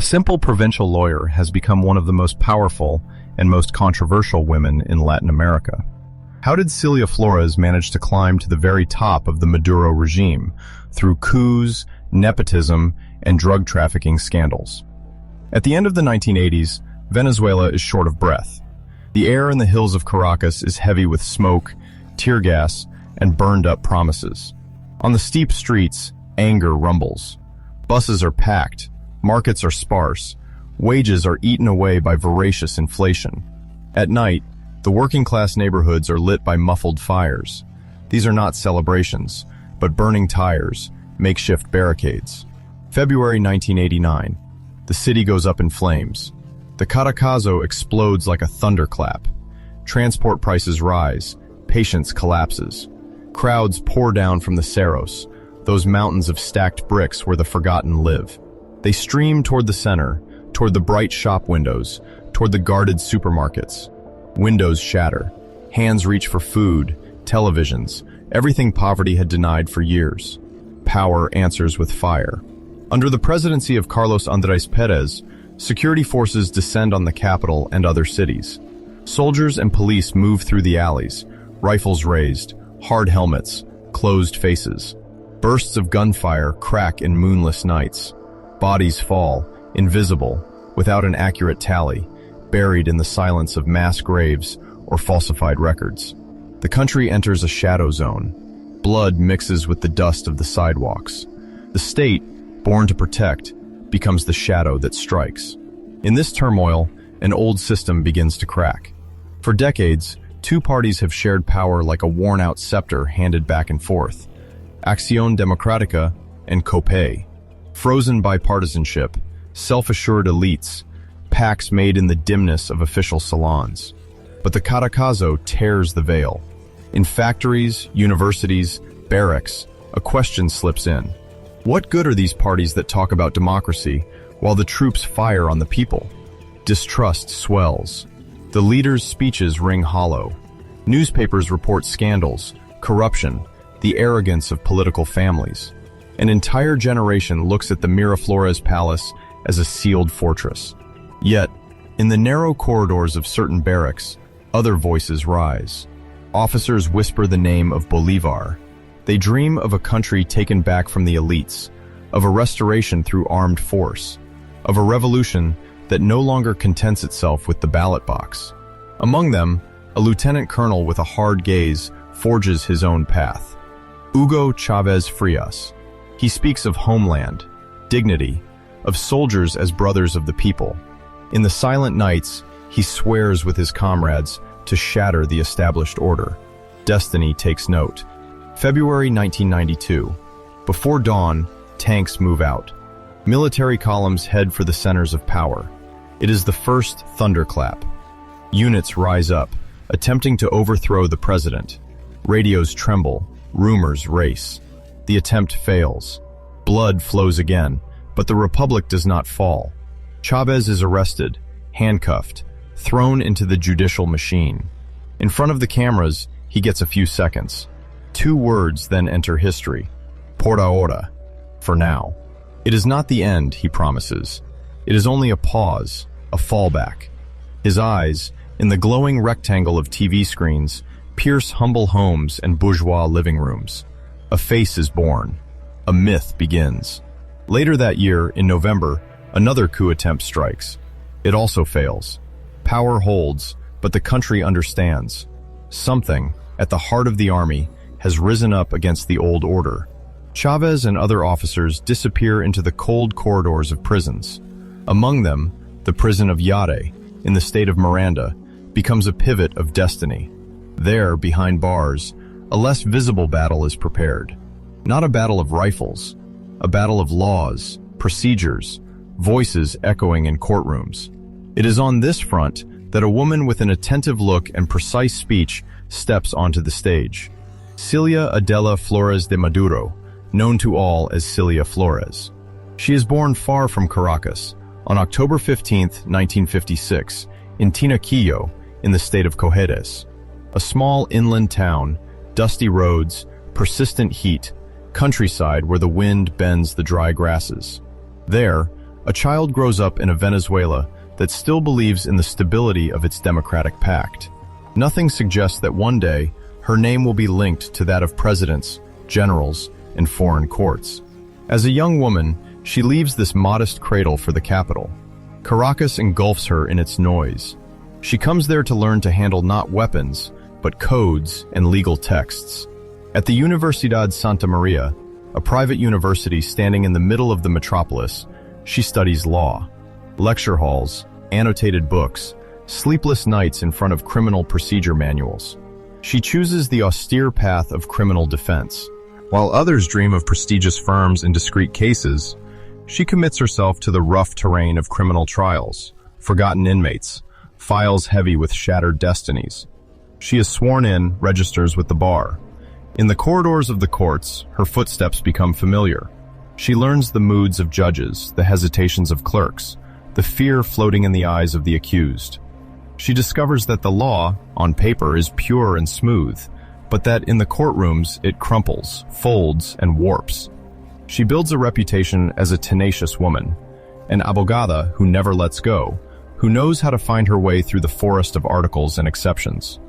simple provincial lawyer has become one of the most powerful and most controversial women in Latin America. How did Cilia Flores manage to climb to the very top of the Maduro regime through coups, nepotism, and drug trafficking scandals? At the end of the 1980s, Venezuela is short of breath. The air in the hills of Caracas is heavy with smoke, tear gas, and burned-up promises. On the steep streets, anger rumbles. Buses are packed, markets are sparse, wages are eaten away by voracious inflation. At night, the working-class neighborhoods are lit by muffled fires. These are not celebrations, but burning tires, makeshift barricades. February 1989. The city goes up in flames. The Caracazo explodes like a thunderclap. Transport prices rise. Patience collapses. Crowds pour down from the Cerros, those mountains of stacked bricks where the forgotten live. They stream toward the center, toward the bright shop windows, toward the guarded supermarkets. Windows shatter. Hands reach for food, televisions, everything poverty had denied for years. Power answers with fire. Under the presidency of Carlos Andrés Pérez, security forces descend on the capital and other cities. Soldiers and police move through the alleys, rifles raised, hard helmets, closed faces. Bursts of gunfire crack in moonless nights. Bodies fall, invisible, without an accurate tally, buried in the silence of mass graves or falsified records. The country enters a shadow zone. Blood mixes with the dust of the sidewalks. The state, born to protect, becomes the shadow that strikes. In this turmoil, an old system begins to crack. For decades, two parties have shared power like a worn-out scepter handed back and forth. Acción Democrática and COPE. Frozen by partisanship, self-assured elites, pacts made in the dimness of official salons. But the Caracazo tears the veil. In factories, universities, barracks, a question slips in. What good are these parties that talk about democracy while the troops fire on the people? Distrust swells. The leaders' speeches ring hollow. Newspapers report scandals, corruption, the arrogance of political families. An entire generation looks at the Miraflores Palace as a sealed fortress. Yet, in the narrow corridors of certain barracks, other voices rise. Officers whisper the name of Bolívar. They dream of a country taken back from the elites, of a restoration through armed force, of a revolution that no longer contents itself with the ballot box. Among them, a lieutenant colonel with a hard gaze forges his own path. Hugo Chávez Frias. He speaks of homeland, dignity, of soldiers as brothers of the people. In the silent nights, he swears with his comrades to shatter the established order. Destiny takes note. February 1992. Before dawn, tanks move out. Military columns head for the centers of power. It is the first thunderclap. Units rise up, attempting to overthrow the president. Radios tremble, rumors race. The attempt fails. Blood flows again, but the republic does not fall. Chávez is arrested, handcuffed, thrown into the judicial machine. In front of the cameras, he gets a few seconds. 2 words then enter history. Por ahora. For now. It is not the end, he promises. It is only a pause, a fallback. His eyes, in the glowing rectangle of TV screens, pierce humble homes and bourgeois living rooms. A face is born. A myth begins. Later that year, in November, another coup attempt strikes. It also fails. Power holds, but the country understands. Something, at the heart of the army, has risen up against the old order. Chávez and other officers disappear into the cold corridors of prisons. Among them, the prison of Yare, in the state of Miranda, becomes a pivot of destiny. There, behind bars, a less visible battle is prepared. Not a battle of rifles, a battle of laws, procedures, voices echoing in courtrooms. It is on this front that a woman with an attentive look and precise speech steps onto the stage. Cilia Adela Flores de Maduro, known to all as Cilia Flores. She is born far from Caracas, on October 15, 1956, in Tinaquillo, in the state of Cojedes. A small inland town, dusty roads, persistent heat, countryside where the wind bends the dry grasses. There, A child grows up in a Venezuela that still believes in the stability of its democratic pact. Nothing suggests that one day her name will be linked to that of presidents, generals, and foreign courts. As a young woman, she leaves this modest cradle for the capital. Caracas engulfs her in its noise. She comes there to learn to handle not weapons, but codes and legal texts. At the Universidad Santa María, a private university standing in the middle of the metropolis, she studies law. Lecture halls, annotated books, sleepless nights in front of criminal procedure manuals. She chooses the austere path of criminal defense. While others dream of prestigious firms and discrete cases, she commits herself to the rough terrain of criminal trials, forgotten inmates, files heavy with shattered destinies. She is sworn in, registers with the bar. In the corridors of the courts, her footsteps become familiar. She learns the moods of judges, the hesitations of clerks, the fear floating in the eyes of the accused. She discovers that the law, on paper, is pure and smooth, but that in the courtrooms it crumples, folds, and warps. She builds a reputation as a tenacious woman, an abogada who never lets go, who knows how to find her way through the forest of articles and exceptions.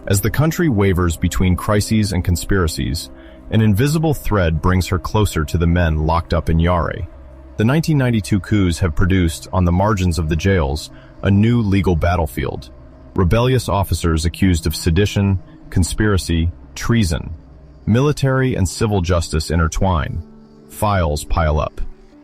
As the country wavers between crises and conspiracies, an invisible thread brings her closer to the men locked up in Yare. The 1992 coups have produced, on the margins of the jails, a new legal battlefield. Rebellious officers accused of sedition, conspiracy, treason. Military and civil justice intertwine. Files pile up.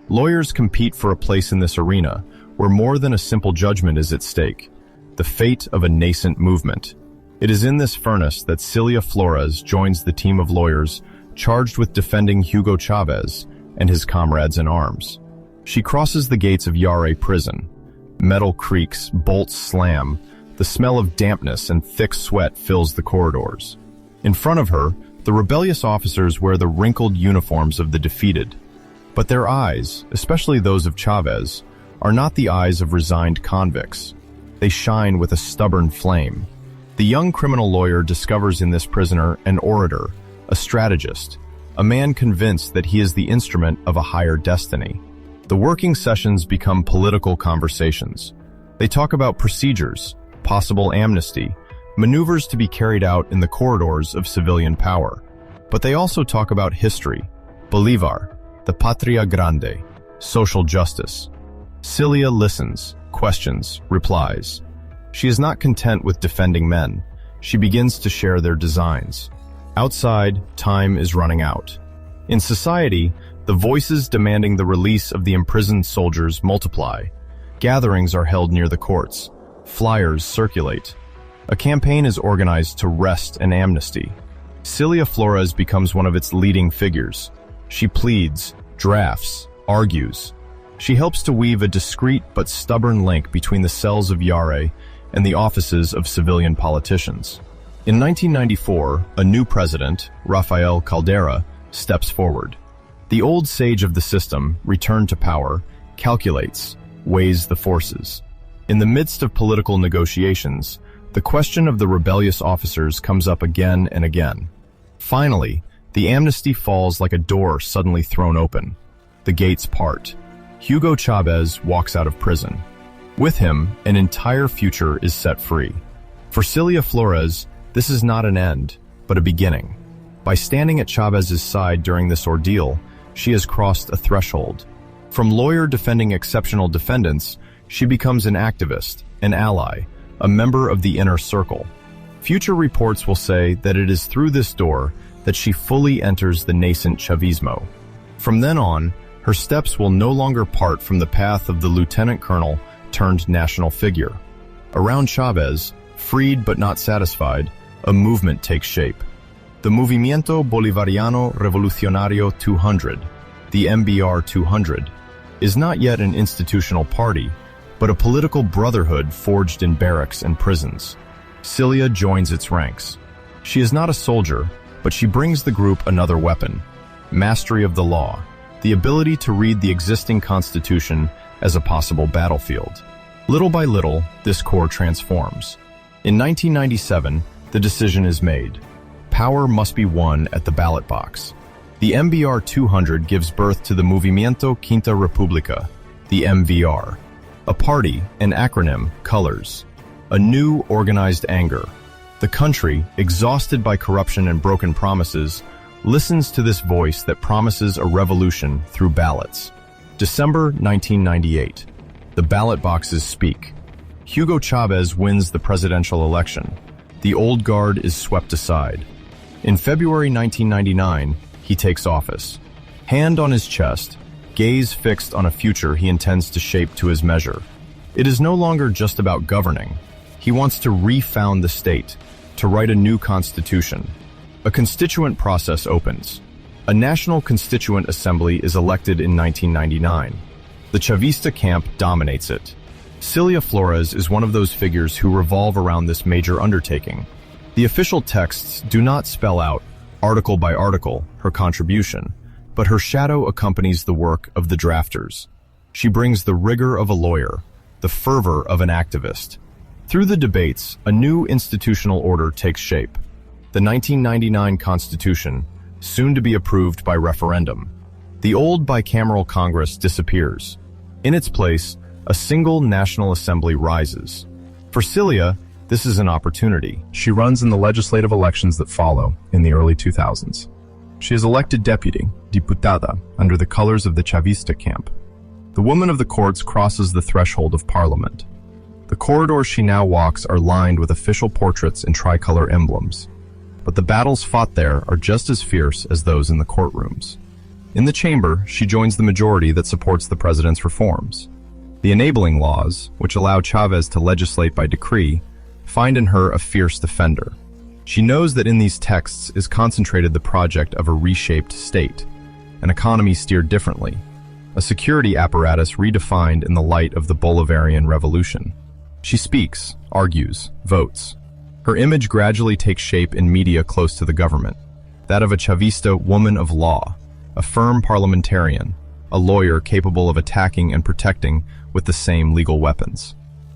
Lawyers compete for a place in this arena, where more than a simple judgment is at stake, the fate of a nascent movement. It is in this furnace that Cilia Flores joins the team of lawyers charged with defending Hugo Chávez and his comrades in arms. She crosses the gates of Yare prison. Metal creaks, bolts slam. The smell of dampness and thick sweat fills the corridors. In front of her, the rebellious officers wear the wrinkled uniforms of the defeated. But their eyes, especially those of Chávez, are not the eyes of resigned convicts. They shine with a stubborn flame. The young criminal lawyer discovers in this prisoner an orator, a strategist, a man convinced that he is the instrument of a higher destiny. The working sessions become political conversations. They talk about procedures, possible amnesty, maneuvers to be carried out in the corridors of civilian power. But they also talk about history, Bolívar, the Patria Grande, social justice. Cilia listens, questions, replies. She is not content with defending men. She begins to share their designs. Outside, time is running out. In society, the voices demanding the release of the imprisoned soldiers multiply. Gatherings are held near the courts. Flyers circulate. A campaign is organized to wrest an amnesty. Cilia Flores becomes one of its leading figures. She pleads, drafts, argues. She helps to weave a discreet but stubborn link between the cells of Yare and the offices of civilian politicians. In 1994, a new president, Rafael Caldera, steps forward. The old sage of the system, returned to power, calculates, weighs the forces. In the midst of political negotiations, the question of the rebellious officers comes up again and again. Finally, the amnesty falls like a door suddenly thrown open. The gates part. Hugo Chávez walks out of prison. With him, an entire future is set free. For Cilia Flores, this is not an end, but a beginning. By standing at Chávez's side during this ordeal, she has crossed a threshold. From lawyer defending exceptional defendants, she becomes an activist, an ally, a member of the inner circle. Future reports will say that it is through this door that she fully enters the nascent Chavismo. From then on, her steps will no longer part from the path of the lieutenant colonel turned national figure. Around Chávez, freed but not satisfied, a movement takes shape. The Movimiento Bolivariano Revolucionario 200, the MBR 200, is not yet an institutional party, but a political brotherhood forged in barracks and prisons. Cilia joins its ranks. She is not a soldier, but she brings the group another weapon: mastery of the law, the ability to read the existing constitution as a possible battlefield. Little by little, this corps transforms. In 1997, the decision is made. Power must be won at the ballot box. The MBR 200 gives birth to the Movimiento Quinta República, the MVR. A party, an acronym, colors. A new organized anger. The country, exhausted by corruption and broken promises, listens to this voice that promises a revolution through ballots. December 1998. The ballot boxes speak. Hugo Chávez wins the presidential election. The old guard is swept aside. In February 1999, he takes office. Hand on his chest, gaze fixed on a future he intends to shape to his measure. It is no longer just about governing. He wants to refound the state, to write a new constitution. A constituent process opens. A National Constituent Assembly is elected in 1999. The Chavista camp dominates it. Cilia Flores is one of those figures who revolve around this major undertaking. The official texts do not spell out, article by article, her contribution, but her shadow accompanies the work of the drafters. She brings the rigor of a lawyer, the fervor of an activist. Through the debates, a new institutional order takes shape. The 1999 Constitution, soon to be approved by referendum. The old bicameral Congress disappears. In its place, a single National Assembly rises. For Cilia, this is an opportunity. She runs in the legislative elections that follow in the early 2000s. She is elected deputy, diputada, under the colors of the Chavista camp. The woman of the courts crosses the threshold of parliament. The corridors she now walks are lined with official portraits and tricolor emblems. But the battles fought there are just as fierce as those in the courtrooms. In the chamber, she joins the majority that supports the president's reforms. The enabling laws, which allow Chávez to legislate by decree, find in her a fierce defender. She knows that in these texts is concentrated the project of a reshaped state, an economy steered differently, a security apparatus redefined in the light of the Bolivarian Revolution. She speaks, argues, votes. Her image gradually takes shape in media close to the government, that of a Chavista woman of law, a firm parliamentarian, a lawyer capable of attacking and protecting with the same legal weapons.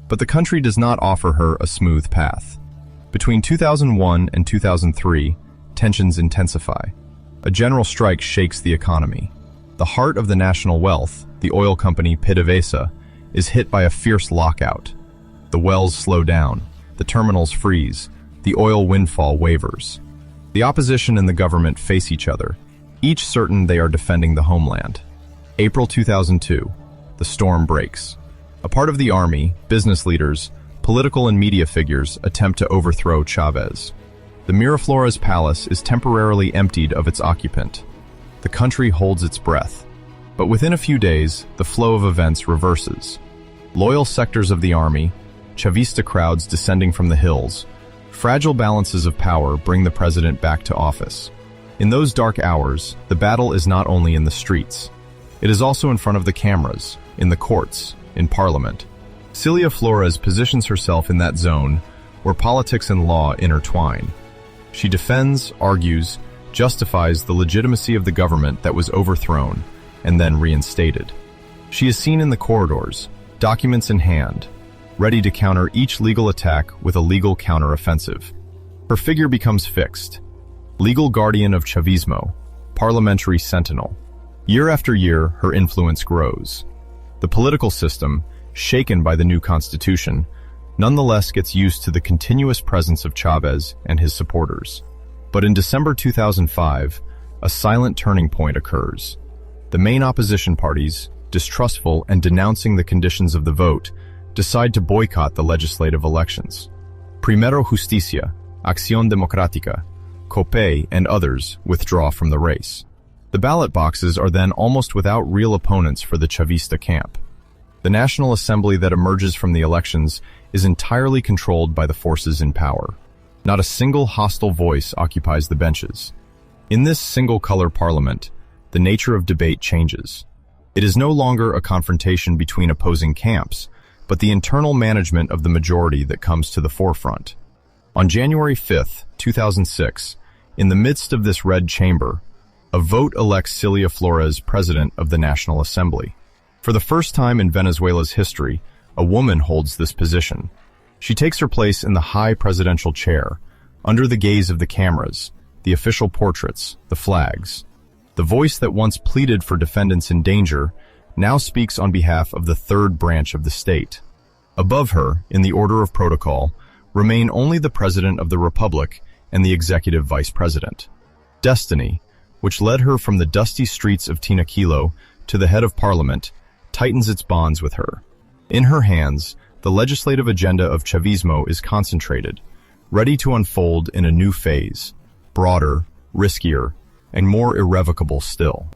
But the country does not offer her a smooth path. Between 2001 and 2003, tensions intensify. A general strike shakes the economy. The heart of the national wealth, the oil company PDVSA, is hit by a fierce lockout. The wells slow down, the terminals freeze, the oil windfall wavers. The opposition and the government face each other, each certain they are defending the homeland. April 2002, the storm breaks. A part of the army, business leaders, political and media figures attempt to overthrow Chávez. The Miraflores Palace is temporarily emptied of its occupant. The country holds its breath. But within a few days, the flow of events reverses. Loyal sectors of the army, Chavista crowds descending from the hills, fragile balances of power bring the president back to office. In those dark hours, the battle is not only in the streets. It is also in front of the cameras, in the courts, in parliament. Cilia Flores positions herself in that zone where politics and law intertwine. She defends, argues, justifies the legitimacy of the government that was overthrown and then reinstated. She is seen in the corridors, documents in hand, ready to counter each legal attack with a legal counteroffensive. Her figure becomes fixed. Legal guardian of Chavismo, parliamentary sentinel. Year after year, her influence grows. The political system, shaken by the new constitution, nonetheless gets used to the continuous presence of Chávez and his supporters. But in December 2005, a silent turning point occurs. The main opposition parties, distrustful and denouncing the conditions of the vote, decide to boycott the legislative elections. Primero Justicia, Acción Democrática, COPE, and others withdraw from the race. The ballot boxes are then almost without real opponents for the Chavista camp. The National Assembly that emerges from the elections is entirely controlled by the forces in power. Not a single hostile voice occupies the benches. In this single-color parliament, the nature of debate changes. It is no longer a confrontation between opposing camps, but the internal management of the majority that comes to the forefront. On January 5, 2006, in the midst of this red chamber, a vote elects Cilia Flores president of the National Assembly. For the first time in Venezuela's history, a woman holds this position. She takes her place in the high presidential chair, under the gaze of the cameras, the official portraits, the flags. The voice that once pleaded for defendants in danger now speaks on behalf of the third branch of the state. Above her, in the order of protocol, remain only the President of the Republic and the Executive Vice President. Destiny, which led her from the dusty streets of Tinaquillo to the head of Parliament, tightens its bonds with her. In her hands, the legislative agenda of Chavismo is concentrated, ready to unfold in a new phase, broader, riskier, and more irrevocable still.